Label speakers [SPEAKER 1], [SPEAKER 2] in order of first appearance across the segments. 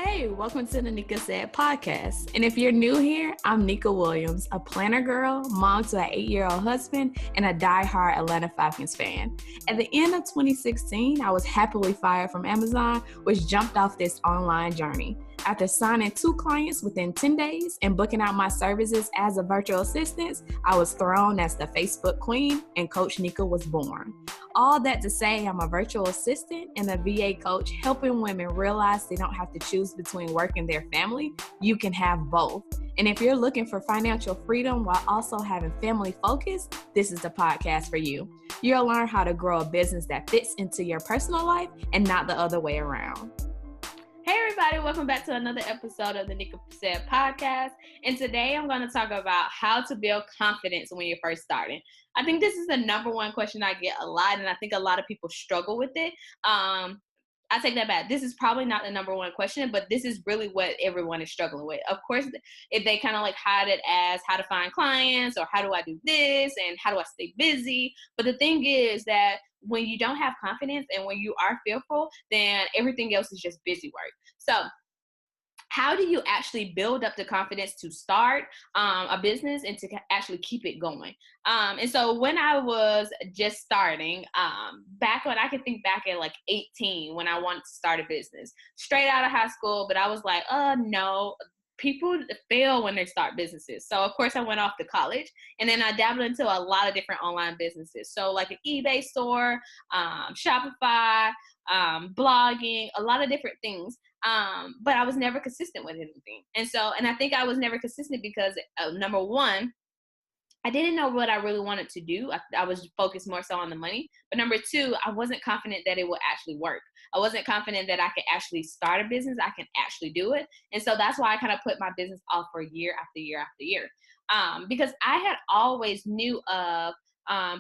[SPEAKER 1] Hey, welcome to the Neka Said podcast. And if you're new here, I'm Neka Williams, a planner girl, mom to an 8-year-old husband, and a diehard Atlanta Falcons fan. At the end of 2016, I was happily fired from Amazon, which jumped off this online journey. After signing 2 clients within 10 days and booking out my services as a virtual assistant, I was thrown as the Facebook queen, and Coach Neka was born. All that to say, I'm a virtual assistant and a VA coach helping women realize they don't have to choose between work and their family. You can have both. And if you're looking for financial freedom while also having family focus, this is the podcast for you. You'll learn how to grow a business that fits into your personal life and not the other way around. Hey everybody, welcome back to another episode of the Neka Said podcast. And today I'm going to talk about how to build confidence when you're first starting. I think this is the number one question I get a lot, and I think a lot of people struggle with it. I take that back. This is probably not the number one question, but this is really what everyone is struggling with. Of course, if they kind of like hide it as how to find clients or how do I do this and how do I stay busy. But the thing is that when you don't have confidence and when you are fearful, then everything else is just busy work. So how do you actually build up the confidence to start a business and to actually keep it going? And so when I was just starting, back when I can think back at like 18 when I wanted to start a business, straight out of high school, but I was like, no. People fail when they start businesses. So of course I went off to college and then I dabbled into a lot of different online businesses. So like an eBay store, Shopify, blogging, a lot of different things. But I was never consistent with anything. And I think I was never consistent because number one, I didn't know what I really wanted to do. I was focused more so on the money. But number two, I wasn't confident that it would actually work. I wasn't confident that I could actually start a business. I can actually do it. And so that's why I kind of put my business off for year after year after year. Because I had always knew of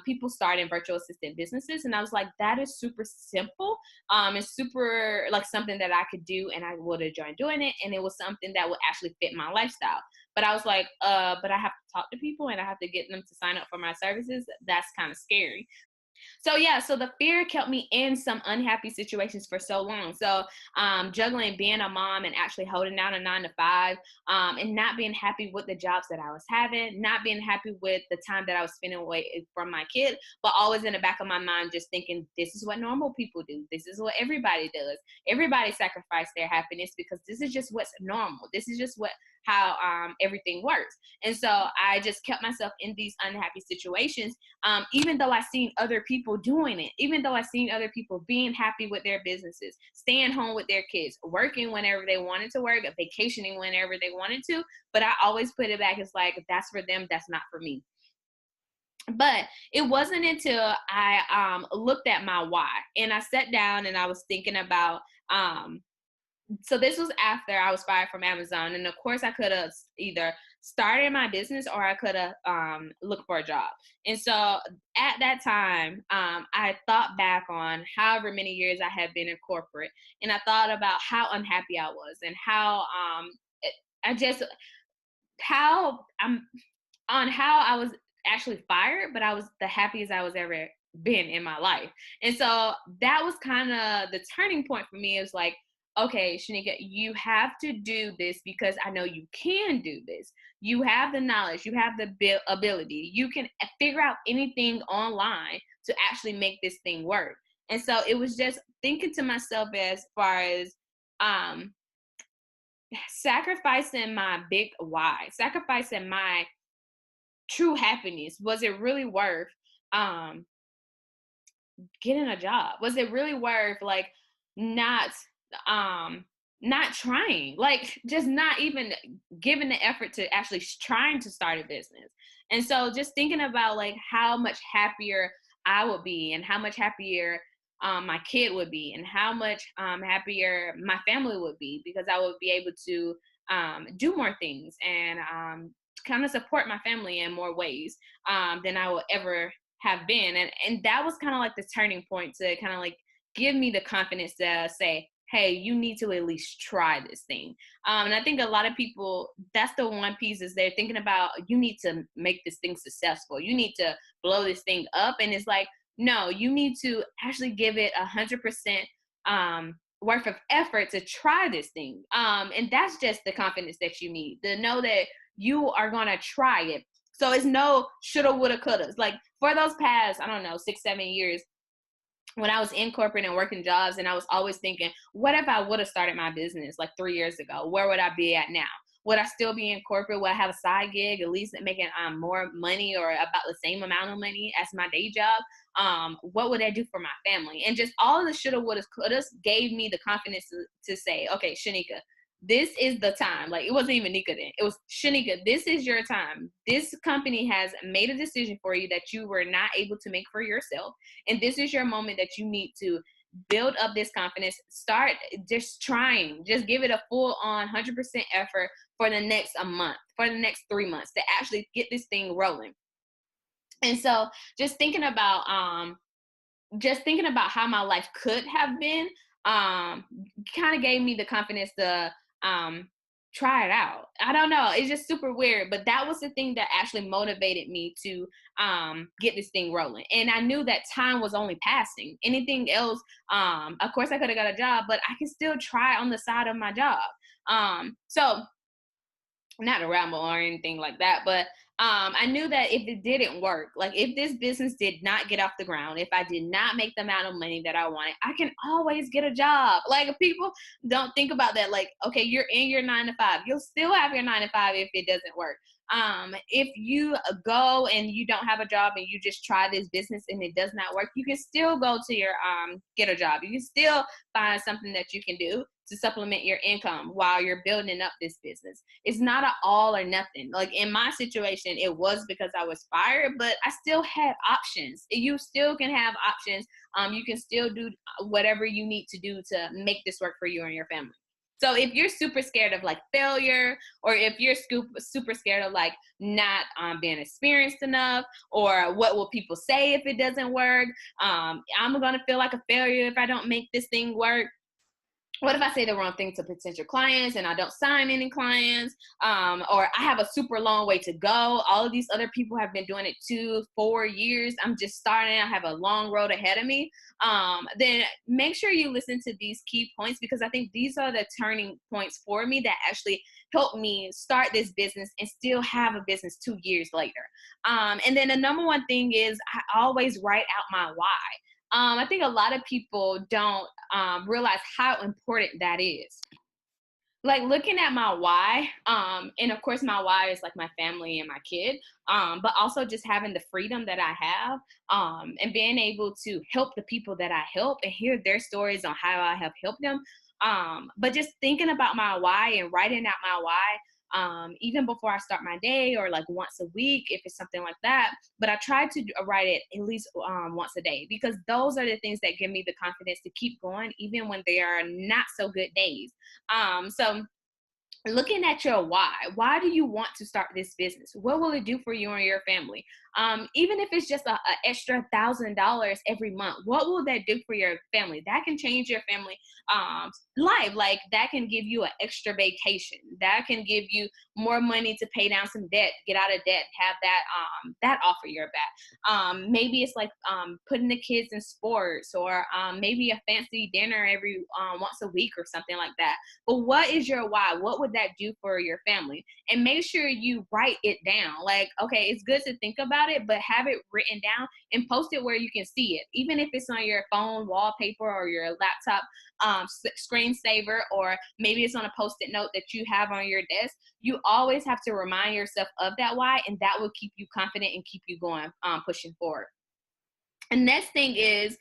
[SPEAKER 1] people starting virtual assistant businesses. And I was like, that is super simple. It's super like something that I could do and I would enjoy doing it. And it was something that would actually fit my lifestyle. But I was like, but I have to talk to people and I have to get them to sign up for my services. That's kind of scary. So the fear kept me in some unhappy situations for so long. So juggling being a mom and actually holding down a 9-to-5 and not being happy with the jobs that I was having, not being happy with the time that I was spending away from my kid, but always in the back of my mind just thinking, this is what normal people do. This is what everybody does. Everybody sacrifices their happiness because this is just what's normal. This is just how everything works. And so I just kept myself in these unhappy situations, even though I seen other people doing it, even though I seen other people being happy with their businesses, staying home with their kids, working whenever they wanted to work, vacationing whenever they wanted to. But I always put it back as like, that's for them, that's not for me. But it wasn't until I looked at my why and I sat down and I was thinking about, so this was after I was fired from Amazon. And of course I could have either started my business or I could have looked for a job. And so at that time, I thought back on however many years I had been in corporate. And I thought about how unhappy I was and how I was actually fired, but I was the happiest I was ever been in my life. And so that was kind of the turning point for me. It was like, okay, Shanika, you have to do this because I know you can do this. You have the knowledge, you have the ability. You can figure out anything online to actually make this thing work. And so it was just thinking to myself as far as sacrificing my big why, sacrificing my true happiness. Was it really worth getting a job? Was it really worth like not trying, like just not even giving the effort to actually trying to start a business? And so just thinking about like how much happier I would be and how much happier my kid would be and how much happier my family would be because I would be able to do more things and kind of support my family in more ways than I would ever have been. And that was kind of like the turning point to kind of like give me the confidence to say, hey, you need to at least try this thing. And I think a lot of people, that's the one piece is they're thinking about, you need to make this thing successful. You need to blow this thing up. And it's like, no, you need to actually give it 100% worth of effort to try this thing. And that's just the confidence that you need, to know that you are going to try it. So it's no shoulda, woulda, coulda. Like for those past, I don't know, 6-7 years, when I was in corporate and working jobs, and I was always thinking, what if I would have started my business like 3 years ago? Where would I be at now? Would I still be in corporate? Would I have a side gig, at least making more money or about the same amount of money as my day job? What would that do for my family? And just all of the shoulda, woulda, couldas gave me the confidence to say, okay, Shanika, this is the time. Like, it wasn't even Nika then. It was, Shanika, this is your time. This company has made a decision for you that you were not able to make for yourself. And this is your moment that you need to build up this confidence. Start just trying. Just give it a full on 100% effort for the next a month, for the next 3 months, to actually get this thing rolling. And so just thinking about how my life could have been, kind of gave me the confidence to try it out. I don't know. It's just super weird, but that was the thing that actually motivated me to get this thing rolling. And I knew that time was only passing. Anything else, of course I could have got a job, but I can still try on the side of my job. So not a ramble or anything like that, but I knew that if it didn't work, like if this business did not get off the ground, if I did not make the amount of money that I wanted, I can always get a job. Like, people don't think about that. Like, okay, you're in your 9 to 5. You'll still have your 9 to 5 if it doesn't work. If you go and you don't have a job and you just try this business and it does not work, you can still go to your get a job. You can still find something that you can do to supplement your income while you're building up this business. It's not an all or nothing. Like in my situation, it was because I was fired, but I still had options. You still can have options. You can still do whatever you need to do to make this work for you and your family. So if you're super scared of like failure, or if you're super scared of like not being experienced enough, or what will people say if it doesn't work, I'm going to feel like a failure if I don't make this thing work. What if I say the wrong thing to potential clients and I don't sign any clients? Or I have a super long way to go. All of these other people have been doing it 2-4 years. I'm just starting. I have a long road ahead of me. Then make sure you listen to these key points, because I think these are the turning points for me that actually helped me start this business and still have a business 2 years later. And then the number one thing is I always write out my why. I think a lot of people don't realize how important that is. Like looking at my why, and of course my why is like my family and my kid, but also just having the freedom that I have, and being able to help the people that I help and hear their stories on how I have helped them. But just thinking about my why and writing out my why, even before I start my day, or like once a week if it's something like that. But I try to write it at least once a day, because those are the things that give me the confidence to keep going even when there are not so good days. So looking at your why do you want to start this business? What will it do for you and your family? Even if it's just an extra $1,000 every month, what will that do for your family? That can change your family life. Like that can give you an extra vacation. That can give you more money to pay down some debt, get out of debt, have that off of your back. Maybe it's like putting the kids in sports, or maybe a fancy dinner every once a week or something like that. But what is your why? What would that do for your family? And make sure you write it down. Like, okay, it's good to think about it, but have it written down and post it where you can see it. Even if it's on your phone wallpaper or your laptop screensaver, or maybe it's on a post-it note that you have on your desk. You always have to remind yourself of that why, and that will keep you confident and keep you going, pushing forward. And next thing is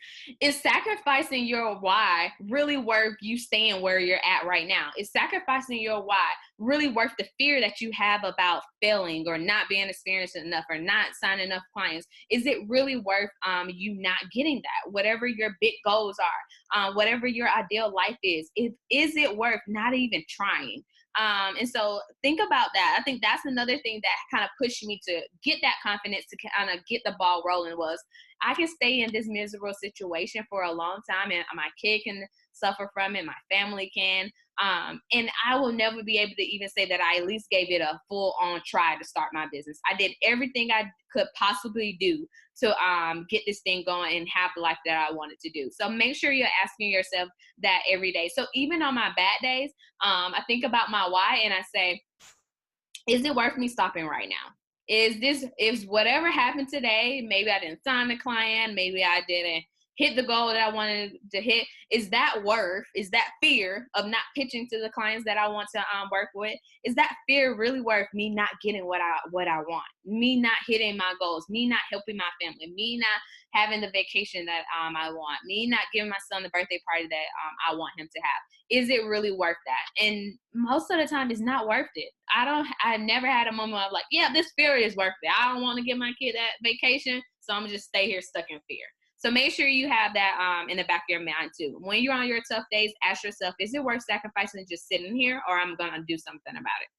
[SPEAKER 1] sacrificing your why really worth you staying where you're at right now? Is sacrificing your why really worth the fear that you have about failing, or not being experienced enough, or not signing enough clients? Is it really worth you not getting that? Whatever your big goals are, whatever your ideal life is it worth not even trying? And so think about that. I think that's another thing that kind of pushed me to get that confidence to kind of get the ball rolling, was I can stay in this miserable situation for a long time, and my kid can suffer from it, my family can, and I will never be able to even say that I at least gave it a full-on try to start my business. I did everything I could possibly do to get this thing going and have the life that I wanted to do. So make sure you're asking yourself that every day. So even on my bad days, I think about my why and I say, is it worth me stopping right now? Is whatever happened today, maybe I didn't sign the client, maybe I didn't hit the goal that I wanted to hit, is that fear of not pitching to the clients that I want to work with, is that fear really worth me not getting what I want, me not hitting my goals, me not helping my family, me not having the vacation that I want, me not giving my son the birthday party that I want him to have? Is it really worth that? And most of the time it's not worth it. I never had a moment of like, yeah, this fear is worth it. I don't want to give my kid that vacation, so I'm gonna just stay here stuck in fear. So make sure you have that in the back of your mind too. When you're on your tough days, ask yourself, is it worth sacrificing just sitting here, or I'm gonna do something about it?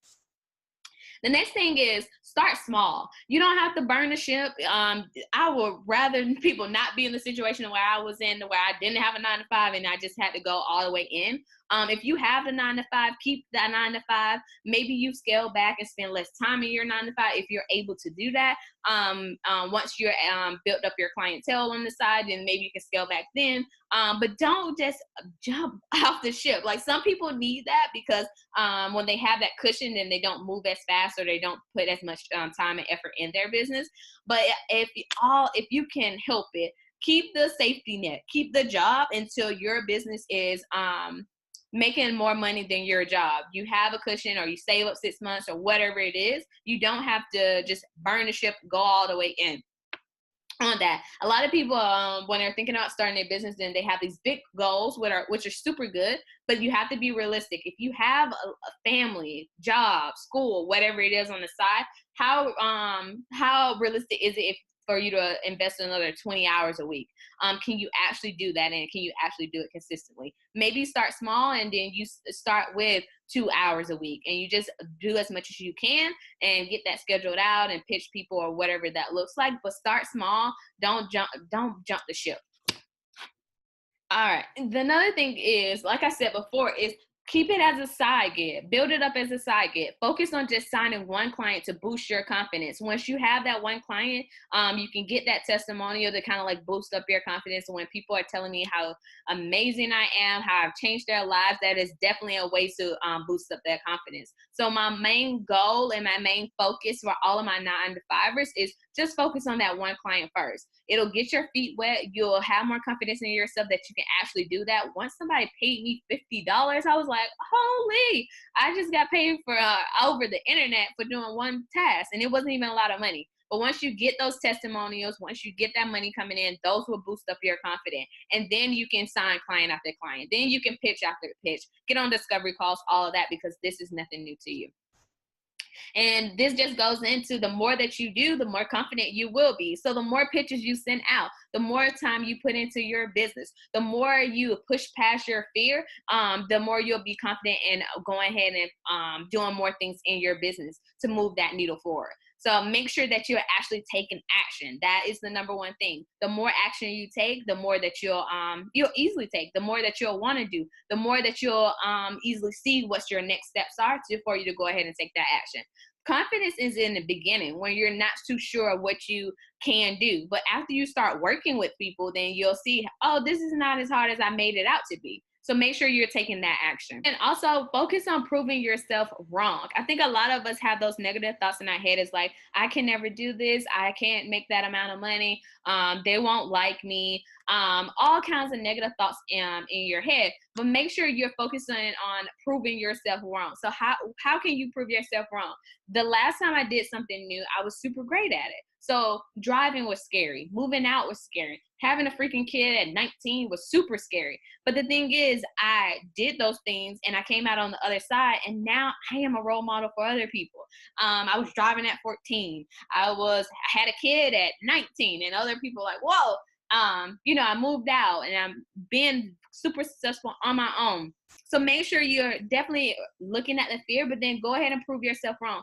[SPEAKER 1] The next thing is start small. You don't have to burn the ship. I would rather people not be in the situation where I was in, where I didn't have a 9 to 5 and I just had to go all the way in. If you have the 9 to 5, keep that 9 to 5. Maybe you scale back and spend less time in your 9 to 5 if you're able to do that. Once you're built up your clientele on the side, then maybe you can scale back then. But don't just jump off the ship. Like some people need that because when they have that cushion, then they don't move as fast or they don't put as much time and effort in their business. But if you can help it, keep the safety net, keep the job until your business is making more money than your job. You have a cushion or you save up 6 months or whatever it is. You don't have to just burn the ship, go all the way in on that. A lot of people, when they're thinking about starting their business, then they have these big goals, which are super good, but you have to be realistic. If you have a family, job, school, whatever it is on the side, how realistic is it for you to invest another 20 hours a week? Can you actually do that? And can you actually do it consistently? Maybe start small and then you start with 2 hours a week and you just do as much as you can and get that scheduled out and pitch people or whatever that looks like. But start small. Don't jump the ship. All right. Another thing is, like I said before, is keep it as a side gig. Build it up as a side gig. Focus on just signing one client to boost your confidence. Once you have that one client, you can get that testimonial to kind of like boost up your confidence. When people are telling me how amazing I am, how I've changed their lives, that is definitely a way to boost up their confidence. So my main goal and my main focus for all of my 9 to 5ers is just focus on that one client first. It'll get your feet wet. You'll have more confidence in yourself that you can actually do that. Once somebody paid me $50, I was like, holy, I just got paid for over the internet for doing one task, and it wasn't even a lot of money. But once you get those testimonials, once you get that money coming in, those will boost up your confidence. And then you can sign client after client. Then you can pitch after pitch, get on discovery calls, all of that, because this is nothing new to you. And this just goes into the more that you do, the more confident you will be. So the more pitches you send out, the more time you put into your business, the more you push past your fear, the more you'll be confident in going ahead and doing more things in your business to move that needle forward. So make sure that you're actually taking action. That is the number one thing. The more action you take, the more that you'll easily take, the more that you'll want to do, the more that you'll easily see what your next steps are for you to go ahead and take that action. Confidence is in the beginning when you're not too sure what you can do. But after you start working with people, then you'll see, oh, this is not as hard as I made it out to be. So make sure you're taking that action. And also focus on proving yourself wrong. I think a lot of us have those negative thoughts in our head. It's like, I can never do this. I can't make that amount of money. They won't like me. All kinds of negative thoughts in your head. But make sure you're focusing on proving yourself wrong. So how can you prove yourself wrong? The last time I did something new, I was super great at it. So driving was scary. Moving out was scary. Having a freaking kid at 19 was super scary. But the thing is, I did those things and I came out on the other side, and now I am a role model for other people. I was driving at 14. I had a kid at 19, and other people were like, whoa, I moved out and I'm being super successful on my own. So make sure you're definitely looking at the fear, but then go ahead and prove yourself wrong.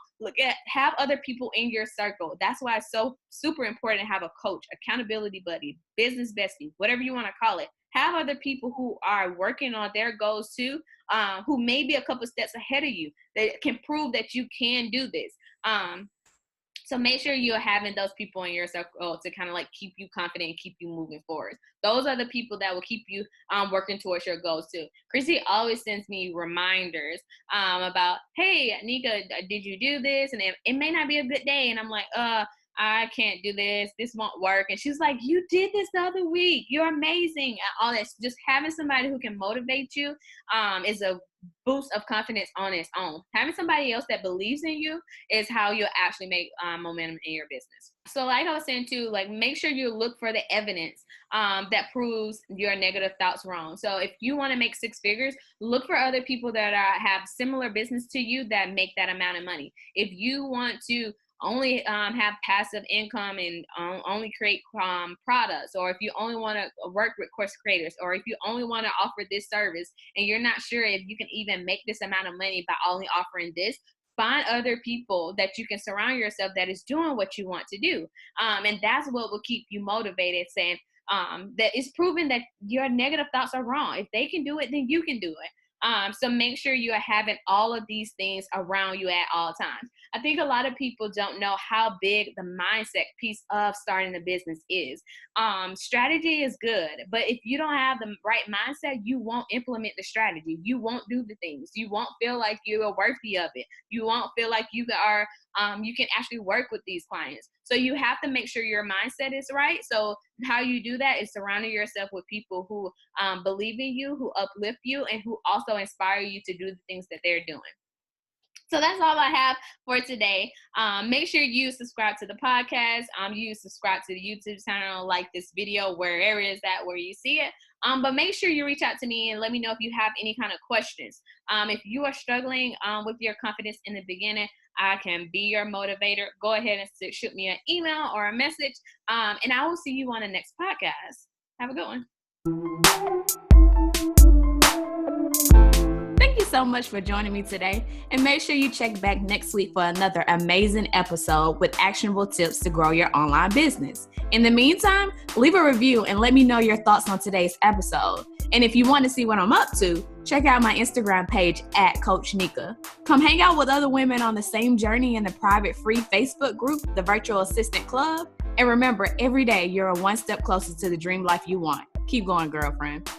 [SPEAKER 1] Have other people in your circle. That's why it's so super important to have a coach, accountability buddy, business bestie, whatever you want to call it. Have other people who are working on their goals too, who may be a couple steps ahead of you that can prove that you can do this. So make sure you're having those people in your circle to kind of like keep you confident and keep you moving forward. Those are the people that will keep you working towards your goals too. Chrissy always sends me reminders about, hey, Neka, did you do this? And it may not be a good day. And I'm like, I can't do this. This won't work. And she's like, you did this the other week. You're amazing. All that. Just having somebody who can motivate you is a boost of confidence on its own. Having somebody else that believes in you is how you'll actually make momentum in your business. So like I was saying too, like make sure you look for the evidence that proves your negative thoughts wrong. So if you want to make 6 figures, look for other people that have similar business to you that make that amount of money. If you want to only have passive income and only create products, or if you only want to work with course creators, or if you only want to offer this service and you're not sure if you can even make this amount of money by only offering this, find other people that you can surround yourself that is doing what you want to do. And that's what will keep you motivated, saying that it's proven that your negative thoughts are wrong. If they can do it, then you can do it. So make sure you are having all of these things around you at all times. I think a lot of people don't know how big the mindset piece of starting a business is. Strategy is good, but if you don't have the right mindset, you won't implement the strategy. You won't do the things. You won't feel like you are worthy of it. You won't feel like you can actually work with these clients. So you have to make sure your mindset is right. So how you do that is surrounding yourself with people who believe in you, who uplift you, and who also inspire you to do the things that they're doing. So that's all I have for today. Make sure you subscribe to the podcast. You subscribe to the YouTube channel, like this video, wherever it is at where you see it. But make sure you reach out to me and let me know if you have any kind of questions. If you are struggling with your confidence in the beginning, I can be your motivator. Go ahead and shoot me an email or a message. And I will see you on the next podcast. Have a good one. Thank you so much for joining me today, and make sure you check back next week for another amazing episode with actionable tips to grow your online business. In the meantime, leave a review and let me know your thoughts on today's episode. And if you want to see what I'm up to, check out my Instagram page at Coach Neka. Come hang out with other women on the same journey in the private free Facebook group, the Virtual Assistant Club. And remember, every day you're one step closer to the dream life you want. Keep going, girlfriend.